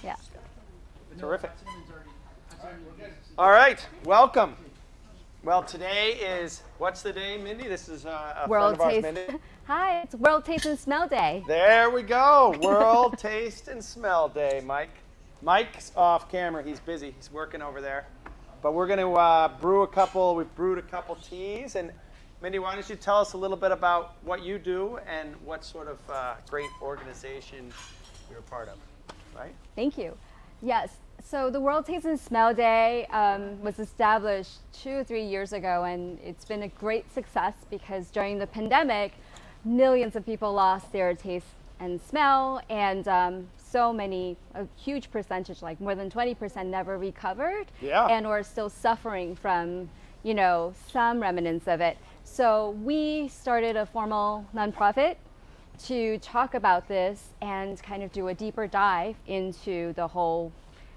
Yeah. Terrific. All right, welcome. Well, today is, what's the day, Mindy? This is a friend of ours, Mindy. Hi, it's World Taste and Smell Day. There we go. World Taste and Smell Day, Mike. Mike's off camera. He's busy. He's working over there. But we're going to we've brewed a couple teas. And Mindy, why don't you tell us a little bit about what you do and what sort of great organization you're a part of, right? Thank you. Yes, so the World Taste and Smell Day was established 2 or 3 years ago, and it's been a great success because during the pandemic, millions of people lost their taste and smell, and a huge percentage, like more than 20%, never recovered, and are still suffering from, some remnants of it. So we started a formal nonprofit to talk about this and kind of do a deeper dive into the whole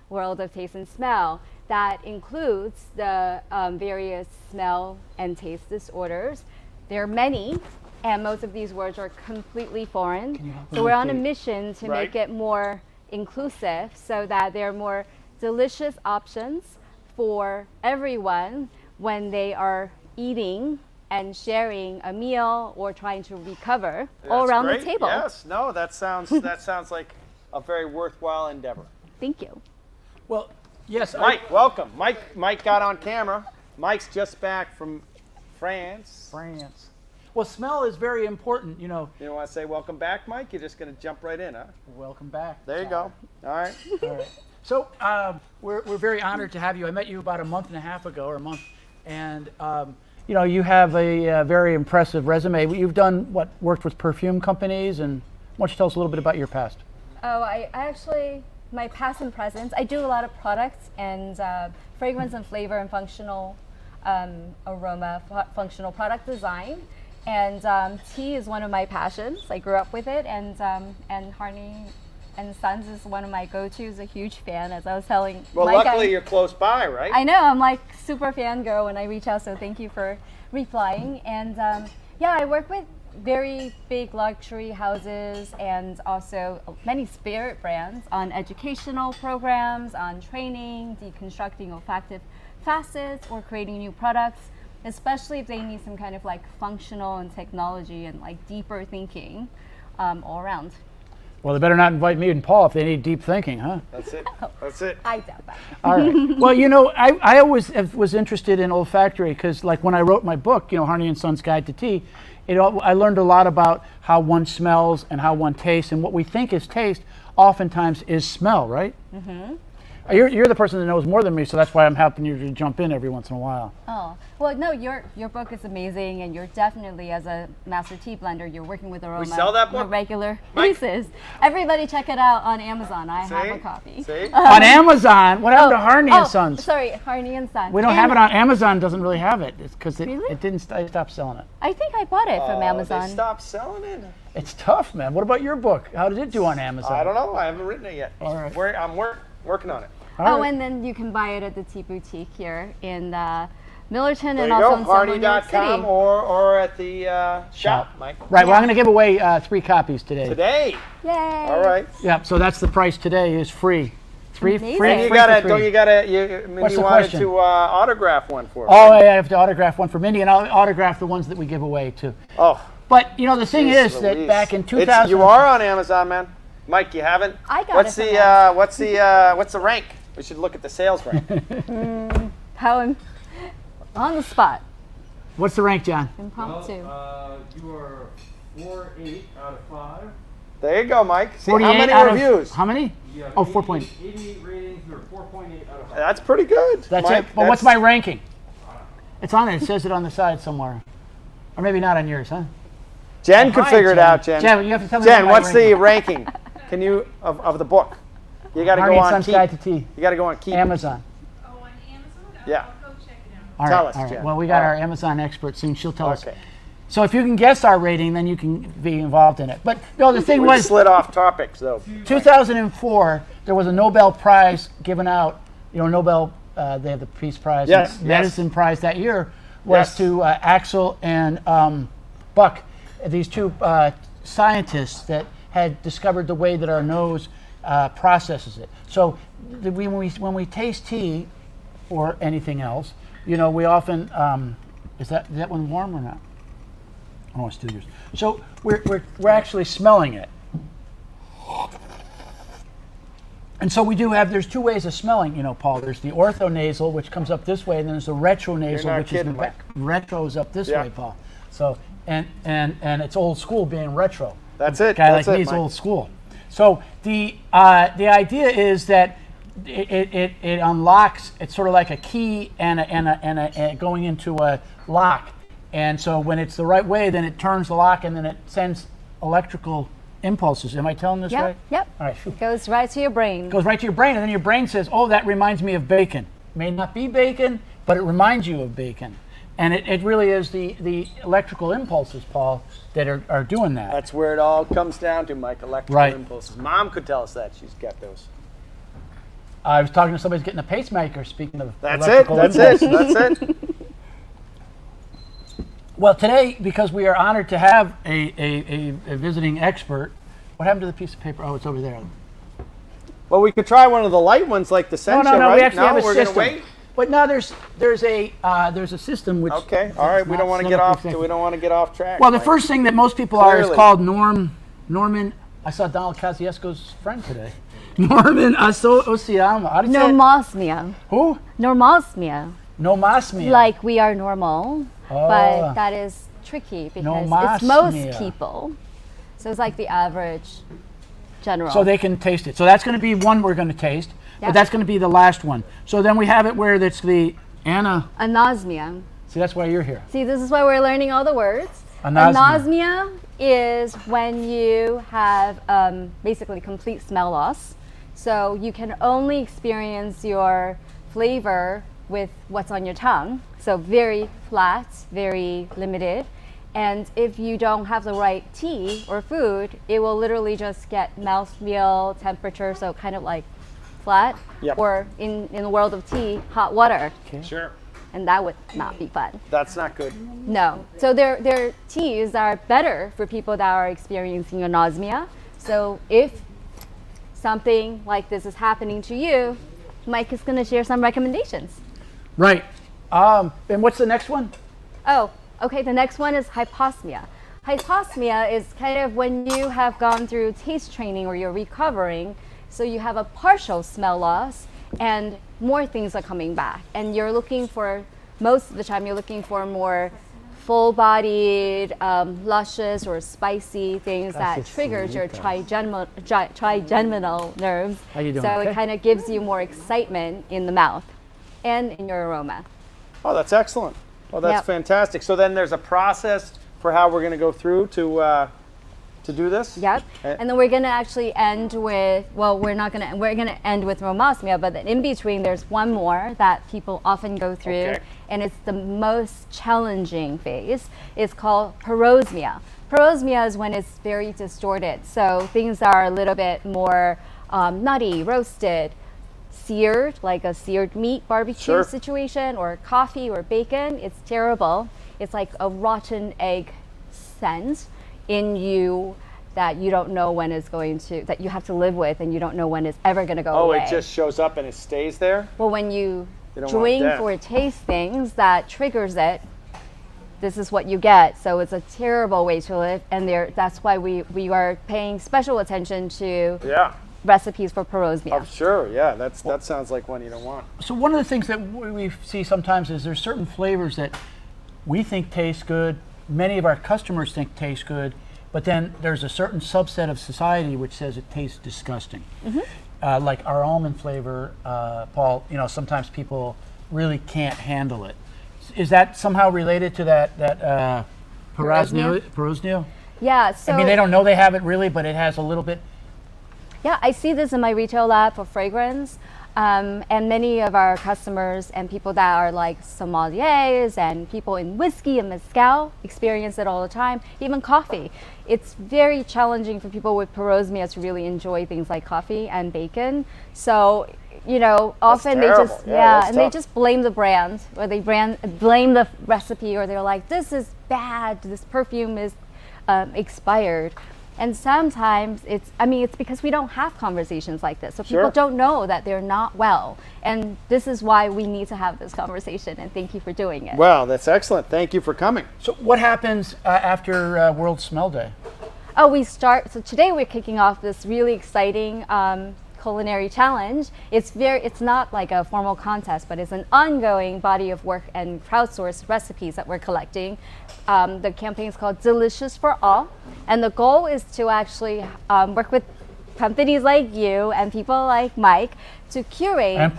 world of taste and smell. That includes the various smell and taste disorders. There are many, and most of these words are completely foreign. So we're on a mission to make it more inclusive so that there are more delicious options for everyone when they are eating and sharing a meal or trying to recover all around the table. Yes, no, that sounds like a very worthwhile endeavor. Thank you. Well, yes. Mike, welcome. Mike got on camera. Mike's just back from France. Well, smell is very important, You don't want to say welcome back, Mike? You're just going to jump right in, huh? Welcome back. There you go. All right. So we're very honored to have you. I met you about a month and a half ago, and you have a very impressive resume. You've done worked with perfume companies, and why don't you tell us a little bit about your past? Oh, I actually, my past and present, I do a lot of products and fragrance and flavor and functional aroma, functional product design. And tea is one of my passions. I grew up with it, and Harney Sons is one of my go-tos. A huge fan, as I was telling. Well, Mike, luckily you're close by, right? I know. I'm like super fangirl when I reach out. So thank you for replying. And I work with very big luxury houses and also many spirit brands on educational programs, on training, deconstructing olfactive facets, or creating new products, especially if they need some kind of like functional and technology and like deeper thinking all around. Well, they better not invite me and Paul if they need deep thinking, huh? That's it. I doubt that. All right. Well, I always was interested in olfactory because, like, when I wrote my book, Harney and Sons Guide to Tea, I learned a lot about how one smells and how one tastes, and what we think is taste oftentimes is smell, right? Mm-hmm. You're the person that knows more than me, so that's why I'm helping you to jump in every once in a while. Oh, well, no, your book is amazing, and you're definitely, as a master tea blender, you're working with aroma We sell that book? on a regular basis. Everybody check it out on Amazon. I have a copy. See? On Amazon? What happened to Harney and Sons? Sorry, Harney and Sons. We don't have it on Amazon. Doesn't really have it. It's because Really? it didn't. I stopped selling it. I think I bought it from Amazon. They stopped selling it? It's tough, man. What about your book? How did it do on Amazon? I don't know. I haven't written it yet. All right. I'm working on it. All right. And then you can buy it at the Tea Boutique here in Millerton, There and you also go, in Soho, New York Harney.com City. or at the shop, Mike. Right. Well, I'm going to give away 3 copies today. Today. Yay! All right. Yeah. So that's the price today. Is free. Amazing. Free. And you free gotta, for don't free. you gotta, What's you the wanted question? to autograph one for us. Oh, I have to autograph one for Mindy, and I'll autograph the ones that we give away too. Oh. But the thing Jeez is that Louise. back in 2000, You are on Amazon, man. Mike, you haven't? I got what's it the from what's the rank? We should look at the sales rank. How I'm on the spot. What's the rank, John? Impromptu. You are 4.8 out of 5. There you go, Mike. See, how 48 many out of- reviews? How many? You have Oh, 4.8. 88 ratings. You're 4.8 out of 5. That's pretty good. That's Mike, it. But what's my ranking? It's on it. It says it on the side somewhere. Or maybe not on yours, huh? Jen could Hi, figure it Jen. out, Jen. Jen, you have to tell me Jen, what my what's the ranking ranking? Can you of the book? You got to Harney go and on Sons Guide to Tea. You got to go on Keep. Amazon. Oh, on Amazon? Yeah. I'll go check it out. All Tell right, us, all right. Jen. Well, we got All our right. Amazon expert soon. She'll tell us. Okay. So if you can guess our rating, then you can be involved in it. But no, the thing We was, slid off topics though. 2004, there was a Nobel Prize given out. Nobel, they have the Peace Prize, Yes, and Medicine Prize that year was Yes. to Axel and Buck, these two scientists that had discovered the way that our nose processes it. So when we taste tea or anything else, we often is that one warm or not? Oh, it's 2 years. So we're actually smelling it. And so there's two ways of smelling, Paul. There's the orthonasal, which comes up this way, and then there's the retronasal, which is the back. Retro's up this way, Paul. So, and it's old school being retro. That's it. A guy That's like it, me is Mike. old school. So the idea is that it unlocks. It's sort of like a key and a going into a lock. And so when it's the right way, then it turns the lock, and then it sends electrical impulses. Am I telling this right? Yep. All right. Phew. Goes right to your brain. Goes right to your brain, and then your brain says, "Oh, that reminds me of bacon." May not be bacon, but it reminds you of bacon. And it really is the electrical impulses, Paul, that are doing that. That's where it all comes down to, Mike. Electrical impulses. Mom could tell us that. She's got those. I was talking to somebody who's getting a pacemaker. Speaking of That's it. electrical That's impulses. it. That's it. Well, today, because we are honored to have a visiting expert, what happened to the piece of paper? Oh, it's over there. Well, we could try one of the light ones, like the Sencha, No. right? We actually have a we're system. Gonna wait. But now there's a system which. Okay. All right. We don't want to get off. We don't want to get off track. Well, the Mike. first thing that most people are is Clearly. called Norman. I saw Donald Kosciuszko's friend today. Norman Osiyama. How do you say it? Normosmia. Who? Normosmia. Nomasmia. Like we are normal, Oh. but that is tricky because it's Nomasmia. most people. So it's like the average general. So they can taste it. So that's going to be one we're going to taste, Yeah. but that's going to be the last one. So then we have it where it's the anosmia. See, that's why you're here. See, this is why we're learning all the words. Anosmia. Anosmia is when you have basically complete smell loss. So you can only experience your flavor with what's on your tongue. So very flat, very limited. And if you don't have the right tea or food, it will literally just get mouthfeel, temperature, so kind of like flat. Yep. Or in the world of tea, hot water. Sure. And that would not be fun. That's not good. No. So their teas are better for people that are experiencing anosmia. So if something like this is happening to you, Mike is going to share some recommendations. Right. And what's the next one? Oh, okay. The next one is hyposmia. Hyposmia is kind of when you have gone through taste training or you're recovering, so you have a partial smell loss and more things are coming back. And you're looking for, most of the time, you're looking for more full-bodied, luscious or spicy things that triggers your trigeminal nerves. How you doing? So Okay. it kind of gives you more excitement in the mouth and in your aroma. Oh, that's excellent. Oh, that's Yep. fantastic. So then there's a process for how we're going to go through to do this. Yep. And then we're going to actually end with, well, we're going to end with romosmia, but then in between there's one more that people often go through, Okay. and it's the most challenging phase. It's called parosmia. Parosmia is when it's very distorted. So things are a little bit more nutty, roasted, seared, like a seared meat barbecue Sure. situation, or coffee or bacon. It's terrible. It's like a rotten egg scent in you that you don't know when it's going to, that you have to live with, and you don't know when it's ever going to go Oh, away. it just shows up and it stays there? Well, when you You don't want drink that. or taste things that triggers it, this is what you get. So it's a terrible way to live, and that's why we are paying special attention to Yeah. recipes for parosmia. Oh, sure. Yeah, that sounds like one you don't want. So one of the things that we see sometimes is there's certain flavors that we think taste good, many of our customers think taste good, but then there's a certain subset of society which says it tastes disgusting. Like our almond flavor, Paul, sometimes people really can't handle it. Is that somehow related to that parosmia? Yeah. So I mean, they don't know they have it really, but it has a little bit. Yeah, I see this in my retail lab for fragrance. And many of our customers and people that are like sommeliers and people in whiskey and mezcal experience it all the time, even coffee. It's very challenging for people with parosmia to really enjoy things like coffee and bacon. So, often they terrible. just, Yeah, that's and they tough. just blame the brand, or they blame the recipe, or they're like, this is bad, this perfume is expired. And sometimes it's because we don't have conversations like this. So Sure. people don't know that they're not well. And this is why we need to have this conversation. And thank you for doing it. Well, that's excellent. Thank you for coming. So what happens after World Smell Day? Oh, so today we're kicking off this really exciting culinary challenge. It's not like a formal contest, but it's an ongoing body of work and crowdsourced recipes that we're collecting. The campaign is called Delicious for All, and the goal is to actually work with companies like you and people like Mike to curate And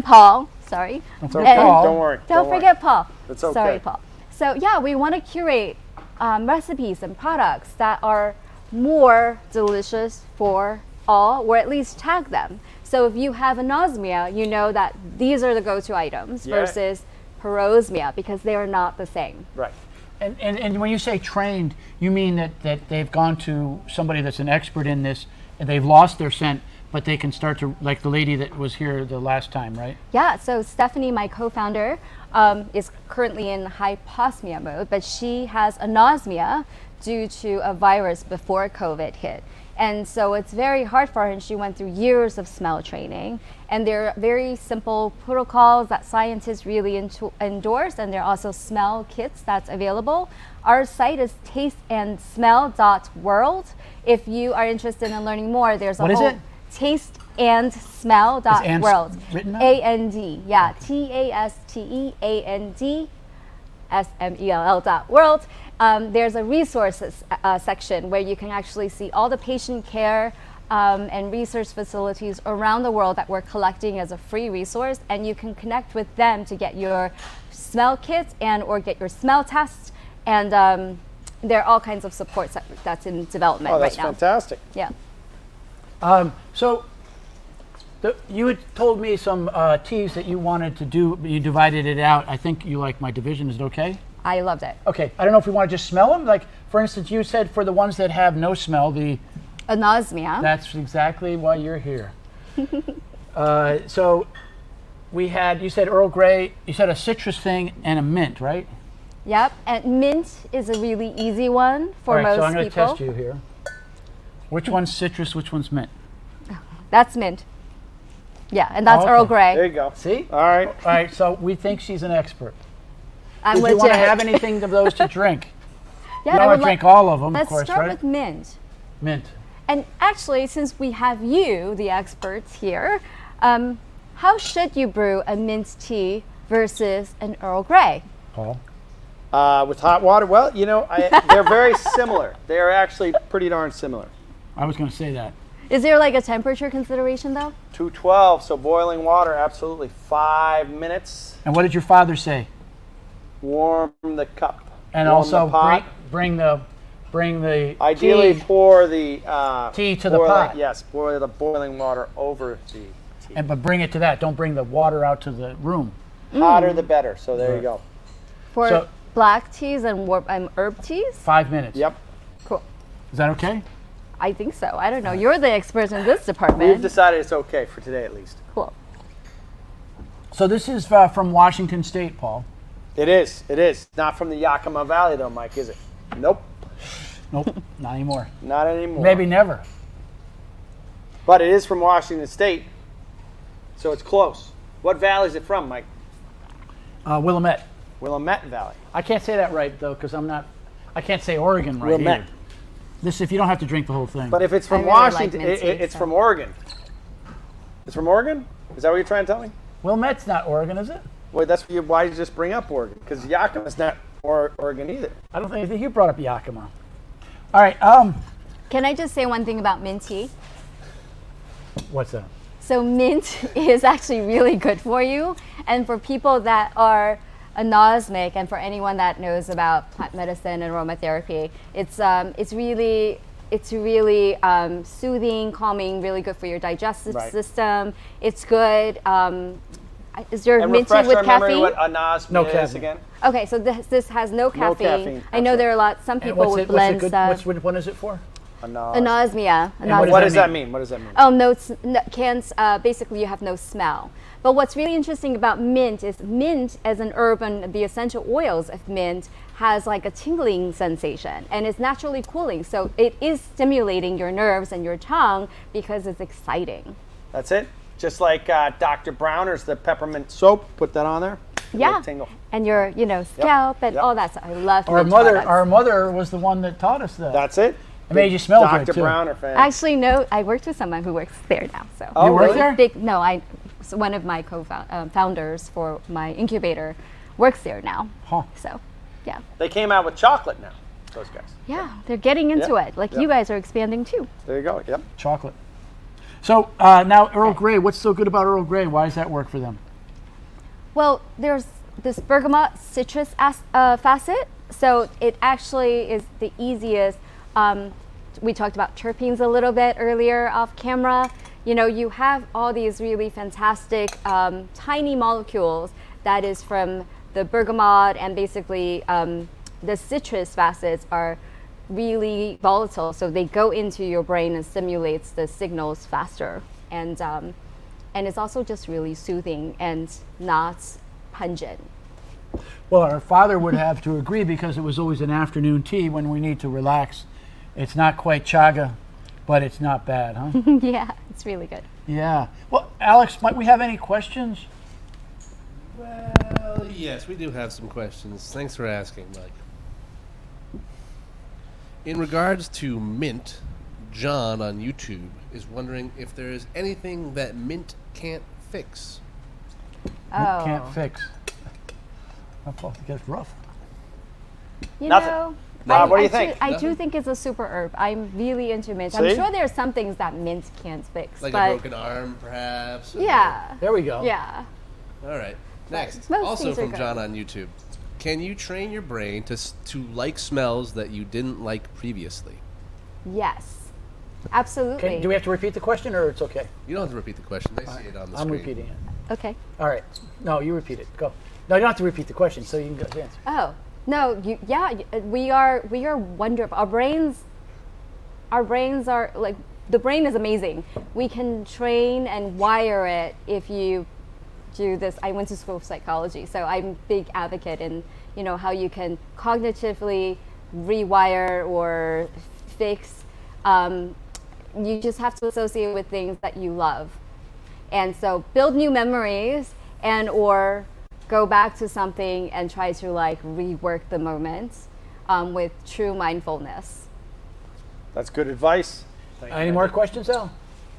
Paul. Sorry. Don't Okay. forget Paul. Don't worry. Don't forget Paul. It's okay. Sorry, Paul. So yeah, we want to curate recipes and products that are more delicious for all, or at least tag them. So if you have anosmia, you know that these are the go-to items Yeah. versus parosmia, because they are not the same. Right. And when you say trained, you mean that they've gone to somebody that's an expert in this, and they've lost their scent, but they can start to, like the lady that was here the last time, right? Yeah, so Stephanie, my co-founder, is currently in hyposmia mode, but she has anosmia due to a virus before COVID hit. And so it's very hard for her, and she went through years of smell training. And there are very simple protocols that scientists really endorse, and there are also smell kits that's available. Our site is tasteandsmell.world. If you are interested in learning more, there's a What is whole it? tasteandsmell.world. written out? A-N-D, yeah, tasteandsmell.world. There's a resources section where you can actually see all the patient care and research facilities around the world that we're collecting as a free resource, and you can connect with them to get your smell kits and or get your smell tests, and there are all kinds of supports that's in development Oh, that's right now. fantastic. Yeah. So you had told me some teas that you wanted to do, but you divided it out. I think you like my division. Is it okay? I loved it. Okay. I don't know if we want to just smell them. Like, for instance, you said for the ones that have no smell, Anosmia. that's exactly why you're here. So we had, you said Earl Grey, you said a citrus thing and a mint, right? Yep, and mint is a really easy one for All right, most so I'm going to people. test you here. Which one's citrus, which one's mint? That's mint. Yeah, and that's Oh, okay. Earl Grey. There you go. See? All right. All right, so we think she's an expert. I'm Did you legit. want to have anything of those to drink? Yeah, You I don't would want to drink all of them, Let's of course, start right? with mint. Mint. And actually, since we have you, the experts here, how should you brew a mint tea versus an Earl Grey? Paul? With hot water, well, you know, they're very similar. They are actually pretty darn similar. I was going to say that. Is there like a temperature consideration though? 212, so boiling water, absolutely. 5 minutes. And what did your father say? Warm the cup. And Warm also the pot. bring the Ideally, tea, pour the tea to the boiling- pot. Yes, pour the boiling water over the tea. but bring it to that. Don't bring the water out to the room. Hotter the better. So there you go. For So- black teas and herb teas? 5 minutes. Yep. Cool. Is that okay? I think so. I don't know. You're the expert in this We've department. decided it's okay for today at least. Cool. So this is from Washington State, Paul. It is. It is. Not from the Yakima Valley though, Mike, is it? Nope. Nope, not anymore. Not anymore. Maybe never. But it is from Washington State, so it's close. What valley is it from, Mike? Willamette. Willamette Valley. I can't say that right though, because I can't say Oregon right Willamette. either. This, if you don't have to drink the whole thing. But if it's from really like Washington, mint tea, it's so. from Oregon. It's from Oregon? Is that what you're trying to tell me? Willamette's not Oregon, is it? Well, why you just bring up Oregon? Because Yakima's not Oregon either. I don't think you brought up Yakima. All right. Can I just say one thing about mint tea? What's that? So mint is actually really good for you, and for people that are anosmic, and for anyone that knows about plant medicine and aromatherapy, it's really soothing, calming, really good for your digestive Right. system. It's good. Is your And mint tea refresh with our memory caffeine? what anosmia No is caffeine. again. Okay, so this has no caffeine. caffeine, I know that's there are some And people with blends. which one is it for? Anosmia. What does that mean? What does that mean? Oh, can't. Basically, you have no smell. But what's really interesting about mint is mint as an herb and the essential oils of mint has like a tingling sensation and it's naturally cooling. So it is stimulating your nerves and your tongue because it's exciting. That's it? Just like Dr. Bronner's, the peppermint soap, put that on there. Yeah. Tingle. And your, scalp and all that stuff. I love Our mint mother, products. our mother was the one that taught us that. That's it. It made you smell Dr. good too. Bronner fan. Actually, no, I worked with someone who works there now. So Oh, You work really? there? No, so one of my co-founders for my incubator works there now. Huh. So, yeah. They came out with chocolate now, those guys. Yeah, they're getting into Yeah, it. Like yeah. you guys are expanding too. There you go. Yep. Chocolate. So now Earl Grey, what's so good about Earl Grey? Why does that work for them? Well, there's this bergamot citrus facet. So it actually is the easiest. We talked about terpenes a little bit earlier off camera. You have all these really fantastic tiny molecules that is from the bergamot, and basically the citrus facets are really volatile, so they go into your brain and stimulates the signals faster. And it's also just really soothing and not pungent. Well, our father would have to agree because it was always an afternoon tea when we need to relax. It's not quite chaga, but it's not bad, huh? Yeah, it's really good. Yeah. Well, Alex, might we have any questions? Well, yes, we do have some questions. Thanks for asking, Mike. In regards to mint, John on YouTube is wondering if there is anything that mint can't fix. Oh. Can't fix. It gets rough. You Nothing. know, Rob, what do you think? I do Nothing? think it's a super herb. I'm really into mint. See? I'm sure there's some things that mint can't fix. Like but a broken arm, perhaps? or- yeah. There we go. Yeah. All right. Next, most also things are from good. John on YouTube. Can you train your brain to like smells that you didn't like previously? Yes. Absolutely. Do we have to repeat the question, or it's okay? You don't have to repeat the question. They see it on the I'm screen. repeating it. Okay. All right. No, you repeat it. Go. No, you don't have to repeat the question, so you can go answer. Oh no. We are wonderful. Our brains are like, the brain is amazing. We can train and wire it if you do this. I went to school of psychology, so I'm a big advocate in how you can cognitively rewire or fix. You just have to associate with things that you love, and so build new memories and or go back to something and try to like rework the moment with true mindfulness. That's good advice. Any more questions, Al?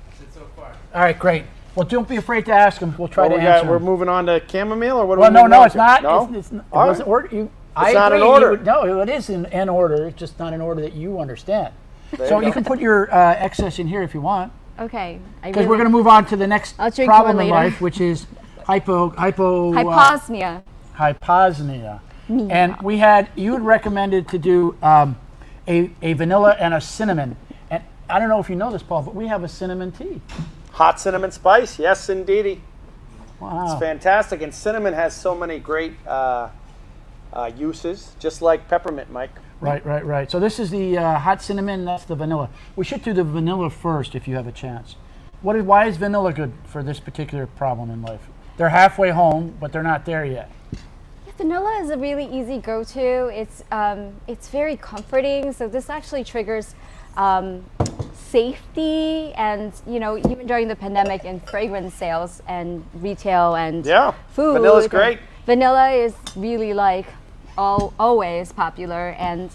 That's it so far. All right, great. Well, don't be afraid to ask them. We'll try Well, to we answer we're them. moving on to chamomile, or what? Well, are we moving on it's to? not. No, It All wasn't right. order. I not in agree, order. No, it is in order. It's just not in order that you understand. There So you you go. can put your excess in here if you want, Okay. because we're going to move on to the next I'll drink problem more in later. life, which is Hyposmia. hyposmia. And you had recommended to do a vanilla and a cinnamon. And I don't know if you know this, Paul, but we have a cinnamon tea. Hot cinnamon spice, yes, indeedy. Wow. It's fantastic, and cinnamon has so many great uses, just like peppermint, Mike. Right. So this is the hot cinnamon. That's the vanilla. We should do the vanilla first if you have a chance. Why is vanilla good for this particular problem in life? They're halfway home, but they're not there yet. Vanilla is a really easy go-to. It's very comforting. So this actually triggers safety, and even during the pandemic in fragrance sales and retail and Yeah, food. vanilla's great. Vanilla is really like always popular, and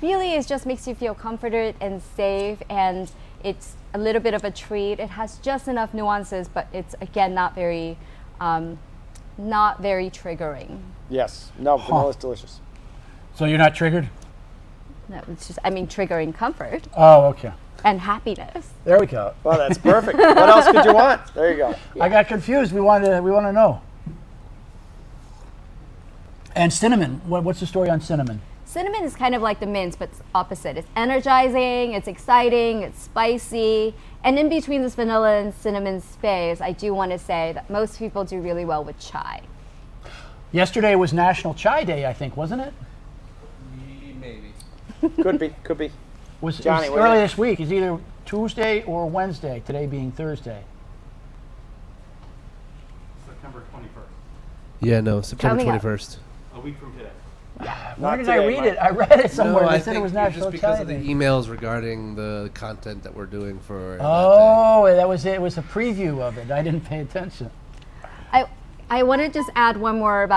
really it just makes you feel comforted and safe, and it's a little bit of a treat. It has just enough nuances, but it's again not very triggering. Yes, no, vanilla's delicious. So you're not triggered? No, it's just triggering comfort Oh, okay. and happiness. There we go. Well, that's perfect. What else could you want? There you go. I got confused. We want to know. And cinnamon. What's the story on cinnamon? Cinnamon is kind of like the mint, but it's opposite. It's energizing, it's exciting, it's spicy. And in between this vanilla and cinnamon space, I do want to say that most people do really well with chai. Yesterday was National Chai Day, I think, wasn't it? Maybe. Could be. was Johnny, what do early you- this week. It's either Tuesday or Wednesday. Today being Thursday. September 21st, Yeah, no, September Coming up. 21st. a week from today. Where did today, I read Mike. it? I read it somewhere. No, They I said it think was you're National just because of the Exciting. emails regarding the content that we're doing for. Oh, that was it. It was a preview of it. I didn't pay attention. I want to just add one more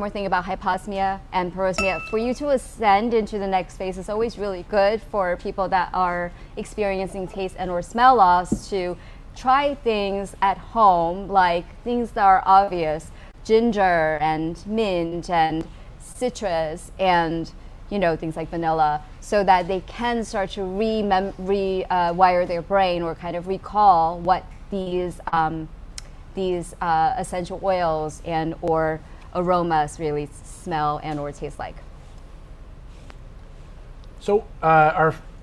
thing about hyposmia and parosmia. For you to ascend into the next phase is always really good for people that are experiencing taste and or smell loss to try things at home, like things that are obvious, ginger and mint and citrus and things like vanilla, so that they can start to rewire their brain or kind of recall what these essential oils and or aromas really smell and or taste like. So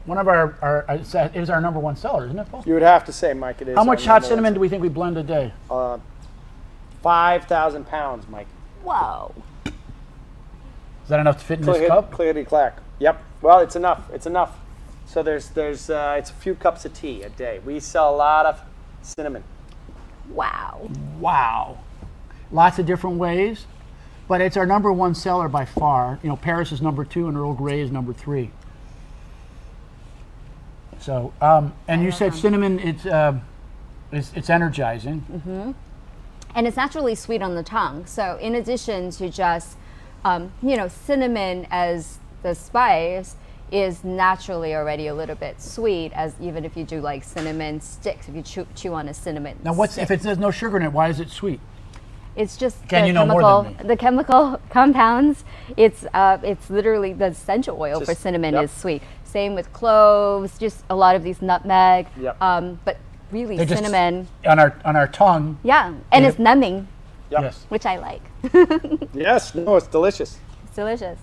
one of our is our number one seller, isn't it, Paul? You would have to say, Mike, it is. How our much hot number cinnamon one do we think we blend a day? 5,000 pounds, Mike. Whoa. Is that enough to fit in this cup? Clickety clack. Yep. Well, it's enough. It's enough. So there's it's a few cups of tea a day. We sell a lot of cinnamon. Wow. Wow. Lots of different ways, but it's our number one seller by far. Paris is number 2 and Earl Grey is number 3. So, and you said cinnamon, it's energizing. And it's naturally sweet on the tongue. So in addition to just, cinnamon as the spice is naturally already a little bit sweet, as even if you do like cinnamon sticks, if you chew on a cinnamon Now, stick. if there's no sugar in it? Why is it sweet? It's just Ken, the you know more chemical, than me. the chemical compounds. It's literally the essential oil for Just- cinnamon yep. is sweet. Same with cloves, just a lot of these nutmeg. Yep. But really They're just cinnamon, on our tongue. yeah, and Yeah. it's numbing, Yep. Yes. which I like. Yes. No, it's delicious. It's delicious.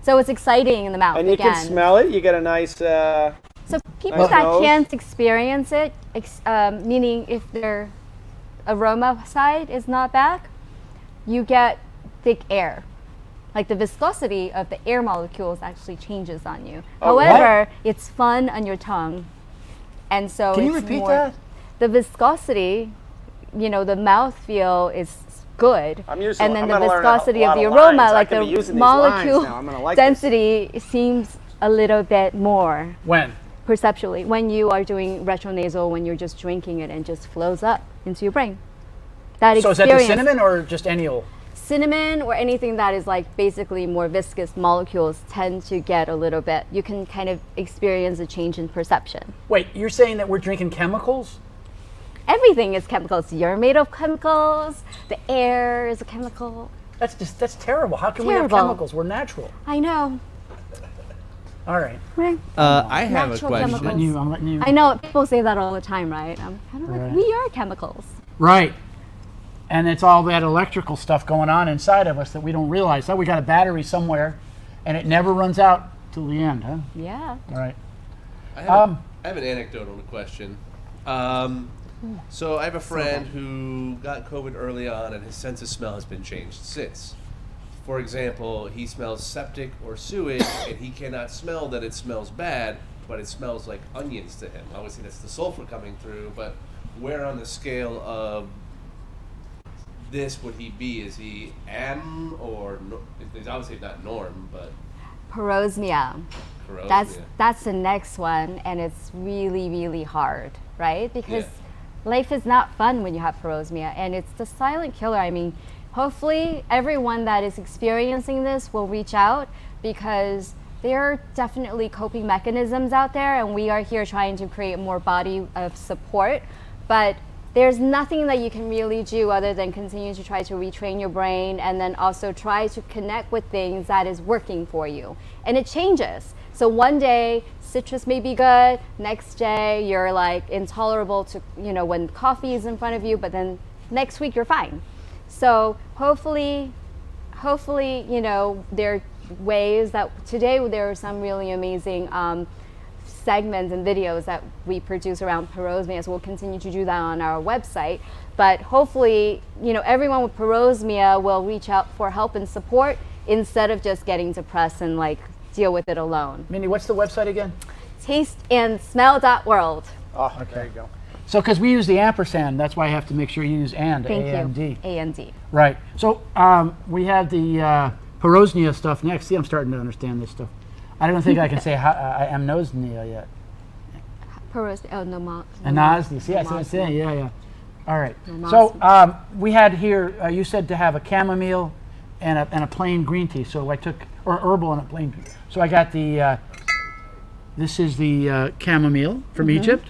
So it's exciting in the mouth And you again. can smell it. You get a nice. So people Nice that nose. can't experience it, meaning if their aroma side is not back, you get thick air. Like the viscosity of the air molecules actually changes on you. Oh, what? However, it's fun on your tongue. And so Can you it's repeat more, that? The viscosity, the mouthfeel is good. I'm using- and then I'm the gonna learn a viscosity of lot the of aroma, lines. I like could the be using these lines molecule now. I'm gonna like this. density seems a little bit more When? perceptually when you are doing retronasal, when you're just drinking it and just flows up into your brain. That So is that the experience, cinnamon or just any old? cinnamon or anything that is like basically more viscous molecules tend to get a little bit, you can kind of experience a change in perception. Wait, you're saying that we're drinking chemicals? Everything is chemicals. You're made of chemicals. The air is a chemical. That's terrible. How can we have Terrible. chemicals? We're natural. I know. All right. Right? I have a Natural question. chemicals. I'm letting you. I know people say that all the time, right? I'm kind of Right. like, we are chemicals. Right. And it's all that electrical stuff going on inside of us that we don't realize. So we got a battery somewhere, and it never runs out till the end, huh? Yeah. All right. I have an anecdote on a question. So I have a friend who got COVID early on, and his sense of smell has been changed since. For example, he smells septic or sewage, and he cannot smell that it smells bad, but it smells like onions to him. Obviously, that's the sulfur coming through, but where on the scale of this would he be? Is he M or he's obviously not norm, but Parosmia. corrosive? That's the next one, and it's really, really hard, right? Because Yeah. life is not fun when you have parosmia, and it's the silent killer. I mean, hopefully everyone that is experiencing this will reach out, because there are definitely coping mechanisms out there, and we are here trying to create more body of support, but there's nothing that you can really do other than continue to try to retrain your brain, and then also try to connect with things that is working for you. And it changes. So one day citrus may be good, next day you're like intolerable to, when coffee is in front of you, but then next week you're fine. So hopefully, there are ways that today there are some really amazing segments and videos that we produce around parosmia, so we'll continue to do that on our website. But hopefully, everyone with parosmia will reach out for help and support instead of just getting depressed and like deal with it alone. Mindy, what's the website again? tasteandsmell.world. Oh, there you go. So, because we use the ampersand, that's why I have to make sure you use and, Thank A-N-D. you. A-N-D. Right. So, we have the Porosnia stuff next. See, I'm starting to understand this stuff. I don't think I can say amnosnia yet. Anosnia. See, that's what I'm saying. Yeah, yeah. All right. So, we had here, you said to have a chamomile and a plain green tea. So, I took, or herbal and a plain. So, I got the, this is the chamomile from Egypt.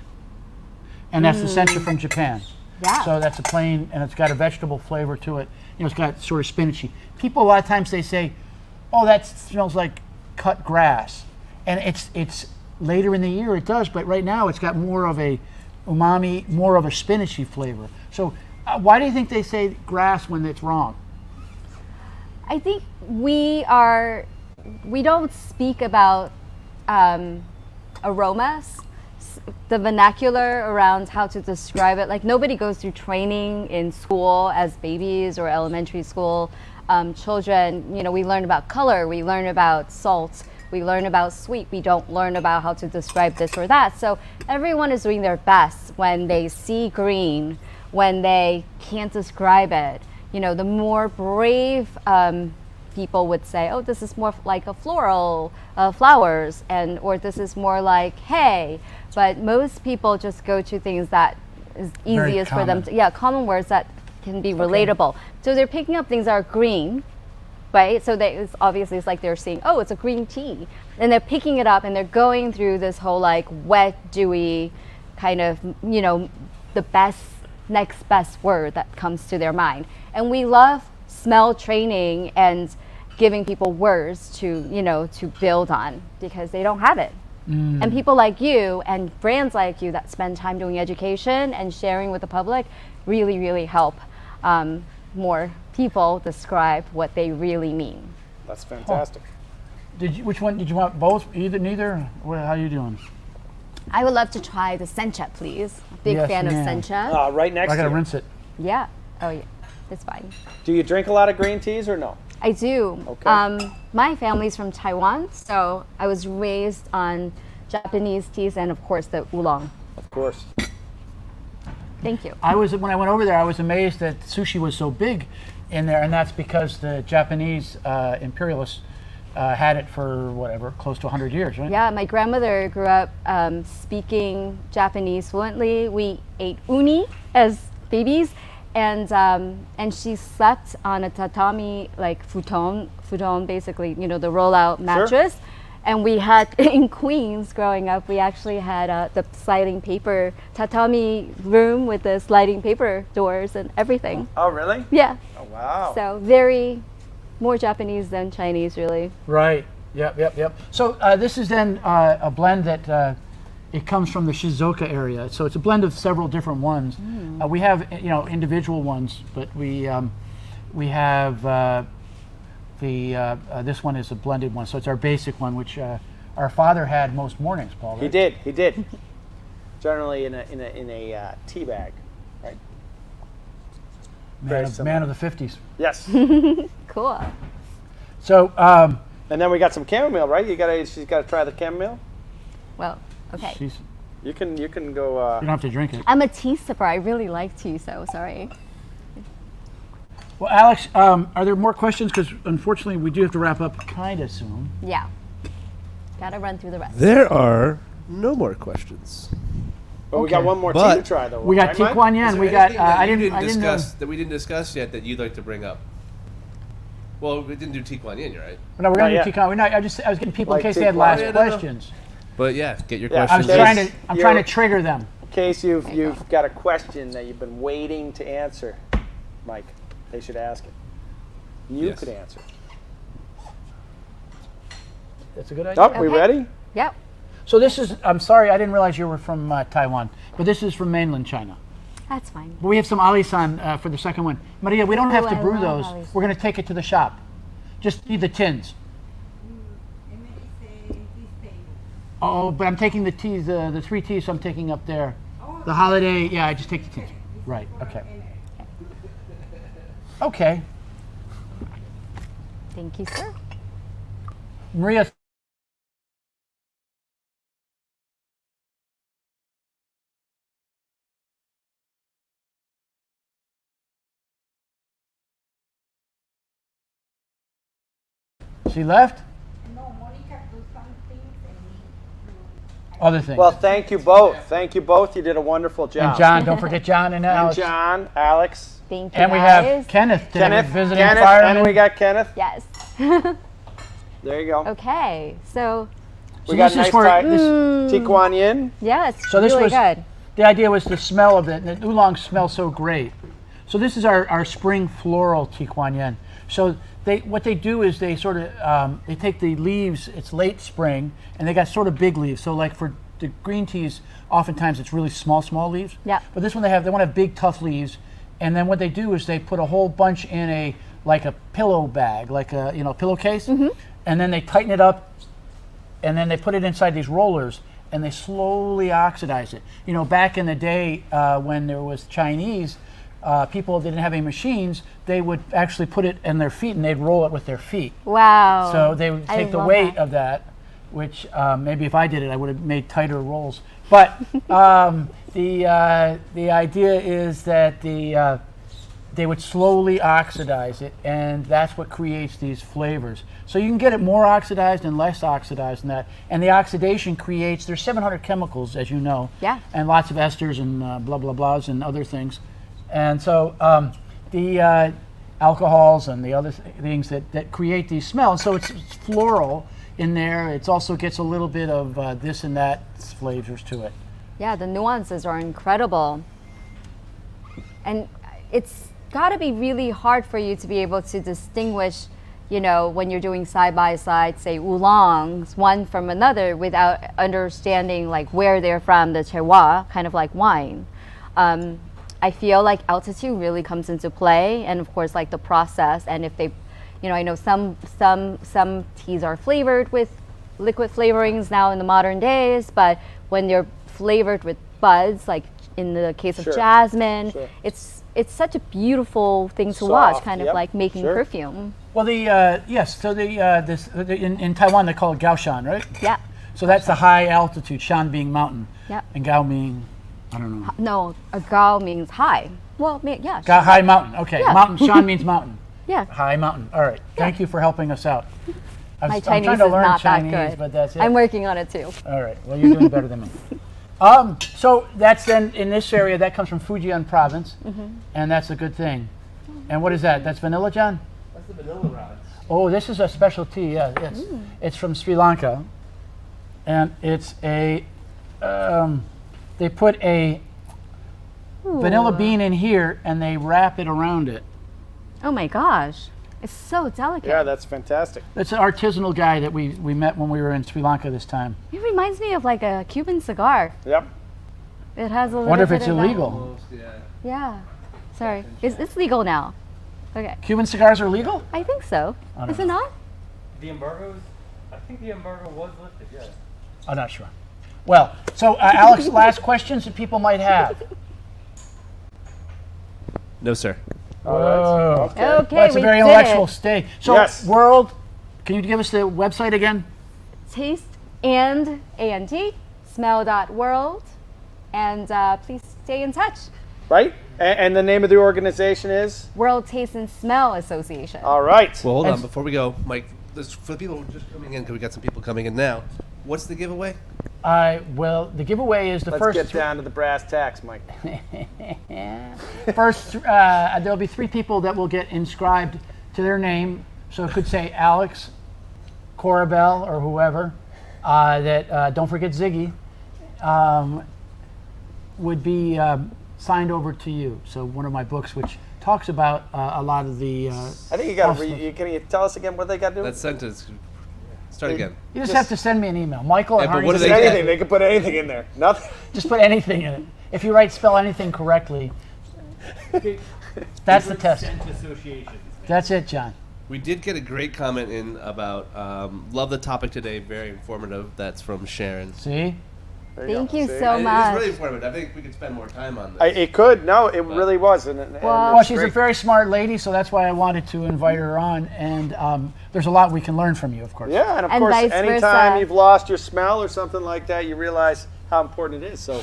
And that's the sencha from Japan. Yeah. So that's a plain, and it's got a vegetable flavor to it. You know, it's got sort of spinachy. People a lot of times they say, "Oh, that smells like cut grass," and it's later in the year it does, but right now it's got more of a umami, more of a spinachy flavor. So why do you think they say grass when it's wrong? I think we don't speak about aromas. The vernacular around how to describe it, like nobody goes through training in school as babies or elementary school children. You know, we learn about color, we learn about salt, we learn about sweet. We don't learn about how to describe this or that. So everyone is doing their best when they see green, when they can't describe it. You know, the more brave people would say, oh, this is more like a floral, flowers, and or this is more like hay. But most people just go to things that is easiest for them to, common words that can be relatable. So they're picking up things that are green, right? So obviously it's like they're seeing, oh, it's a green tea. And they're picking it up and they're going through this whole like wet, dewy kind of, you know, the next best word that comes to their mind. And we love smell training and giving people words to, you know, to build on because they don't have it. And people like you and brands like you that spend time doing education and sharing with the public really, really help more people describe what they really mean. That's fantastic. Which one did you want? Both? Neither? How are you doing? I would love to try the sencha, please. Big fan of sencha. Right next to you. I gotta rinse it. Yeah. Oh yeah. It's fine. Do you drink a lot of green teas or no? I do. Okay. My family's from Taiwan, so I was raised on Japanese teas and, of course, the oolong. Of course. Thank you. When I went over there, I was amazed that sushi was so big in there, and that's because the Japanese imperialists had it for whatever, close to 100 years, right? Yeah, my grandmother grew up speaking Japanese fluently. We ate uni as babies. And she slept on a tatami, like futon basically, you know, the rollout mattress. Sure. And we had, in Queens growing up, we actually had the sliding paper tatami room with the sliding paper doors and everything. Oh, really? Yeah. Oh, wow. So more Japanese than Chinese, really. Right. Yep. So this is then a blend that it comes from the Shizuoka area, so it's a blend of several different ones. We have, you know, individual ones, but we have this one is a blended one, so it's our basic one, which our father had most mornings, Paul. Right? He did. Generally in a tea bag, right? Man of the 50s. Yes. Cool. So. And then we got some chamomile, right? She's gotta try the chamomile. Well. Okay. You can go. You don't have to drink it. I'm a tea sipper. I really like tea, so sorry. Well, Alex, are there more questions? Because unfortunately, we do have to wrap up kind of soon. Yeah. Gotta run through the rest. There are no more questions. But we got one more tea to try, though. We got Tiquan Yen. We got. I didn't discuss that we didn't discuss yet that you'd like to bring up. Well, we didn't do Tiquan Yen, right? No, we're gonna do Tiquan. I was getting people in case they had last questions. But yeah, get your questions. I'm trying to trigger them. In case you've got a question that you've been waiting to answer, Mike, they should ask it. You could answer. That's a good idea. Oh, we ready? Yep. So this is. I'm sorry, I didn't realize you were from Taiwan, but this is from mainland China. That's fine. But we have some alisan for the second one. Maria, we don't have to brew those. We're going to take it to the shop. Just need the tins. Oh, but I'm taking the teas, the 3 teas I'm taking up there. The holiday, yeah, I just take the teas. Right, okay. Okay. Thank you, sir. Maria, She left? No, Monica do some things and me Other things. Well, thank you both. Thank you both. You did a wonderful job. and John, don't forget John and And Alex. John, Alex, Thank you, And we guys. have Kenneth today, Kenneth, visiting Kenneth, fireman. and we got Kenneth. Yes. There you go. Okay, so We got this is nice for- Thai this- Tikuan Yin. yes, So this really was good. the idea was the smell of it. The oolong smells so great. So this is our spring floral Tikuan Yen. So what they do is they sort of they take the leaves. It's late spring, and they got sort of big leaves. So like for the green teas, oftentimes it's really small leaves. Yeah. But this one they want to have big tough leaves, and then what they do is they put a whole bunch in a pillow bag, like a pillowcase, and then they tighten it up, and then they put it inside these rollers, and they slowly oxidize it. Back in the day when there was Chinese, people didn't have any machines, they would actually put it in their feet and they'd roll it with their feet. Wow. So they would I take the love weight that. of that, which maybe if I did it, I would have made tighter rolls. But the idea is that they would slowly oxidize it, and that's what creates these flavors. So you can get it more oxidized and less oxidized than that. And the oxidation creates, there's 700 chemicals, as you know. Yeah. And lots of esters and blah, blah, blahs and other things. And so the alcohols and the other things that create these smells. So it's floral in there. It also gets a little bit of this and that flavors to it. Yeah, the nuances are incredible. And it's got to be really hard for you to be able to distinguish, when you're doing side by side, say oolongs, one from another without understanding like where they're from, the terroir, kind of like wine. I feel like altitude really comes into play, and of course like the process, and if they, I know some teas are flavored with liquid flavorings now in the modern days, but when they're flavored with buds, like in the case of Sure. jasmine, Sure. it's such a beautiful thing to watch, Soft, kind of yep, like making sure. perfume. Well, yes, so in Taiwan they call it Gaoshan, right? Yeah. So that's the high altitude, shan being mountain, Yep. and Gao being, I don't know. No, a gao means high. Well, yeah. High mountain, okay. Yeah. Mountain, shan means mountain. Yeah. High mountain, all right. Thank you for helping us out. My I'm Chinese trying to is learn not Chinese, that good. but that's it. I'm working on it too. All right, well, you're doing better than me. So that's then, in this area, that comes from Fujian province, and that's a good thing. And what is that? That's vanilla, John? That's the vanilla rods. Oh, this is a special tea, yes. It's from Sri Lanka, and it's they put a vanilla bean in here, and they wrap it around it. Oh my gosh. It's so delicate. Yeah, that's fantastic. It's an artisanal guy that we met when we were in Sri Lanka this time. It reminds me of like a Cuban cigar. Yep. It has a little Wonder if bit it's of that. illegal. Almost, yeah. Yeah. Sorry. It's legal now. Okay. Cuban cigars are legal? I think so. don't Is it not? The embargoes, I think the embargo was lifted, yeah. I'm not sure. Well, so Alex, last questions that people might have. No, sir. All right. Whoa. Okay. Okay, Well, it's a we very did intellectual it. stay. So, Yes. World, can you give us the website again? Taste and A-N-T, smell.world. And please stay in touch. Right? And the name of the organization is? World Taste and Smell Association. All right. Well, hold on. And- Before we go, Mike, for the people who are just coming in, because we got some people coming in now, what's the giveaway? Well, the giveaway is the Let's first. get down to the brass tacks, Mike. There'll be 3 people that will get inscribed to their name. So it could say Alex, Corabel, or whoever. Don't forget Ziggy. Would be signed over to you. So one of my books, which talks about a lot of the. I think you got to can you tell us again what they got to do? That sentence. Start again. You just have to send me an email, Michael. Yeah, at but Harney what do Sons- they get? Anything. They can put anything in there. Nothing. Just put anything in it. If you spell anything correctly, that's the test. Scent associations. That's it, John. We did get a great comment in about love the topic today. Very informative. That's from Sharon. See? There Thank go. you See? so It is much. really informative. I think we could spend more time on this. It could. No, it really was. And Well, she's a very smart lady, so that's why I wanted to invite her on. And there's a lot we can learn from you, of course. Yeah, and of And course, vice anytime versa. you've lost your smell or something like that, you realize how important it is. So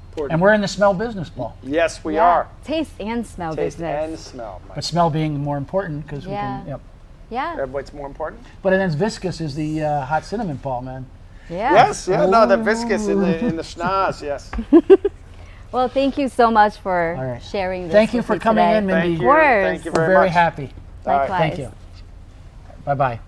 important. And we're in the smell business, Paul. Yes, we Yeah. are. Taste and smell Taste business. and smell, Mike. But smell being more important because we Yeah. can. Yep. Yeah. What's more important? But then viscous is the hot cinnamon, Paul, man. Yeah. Yes, yeah, no, the viscous in the schnoz, yes. Well, thank you so much for All right. sharing this. Thank you with for me coming today. in, Mindy. Thank you. Of course. Thank you We're very very much. happy. All right. Likewise. Thank you. Bye-bye.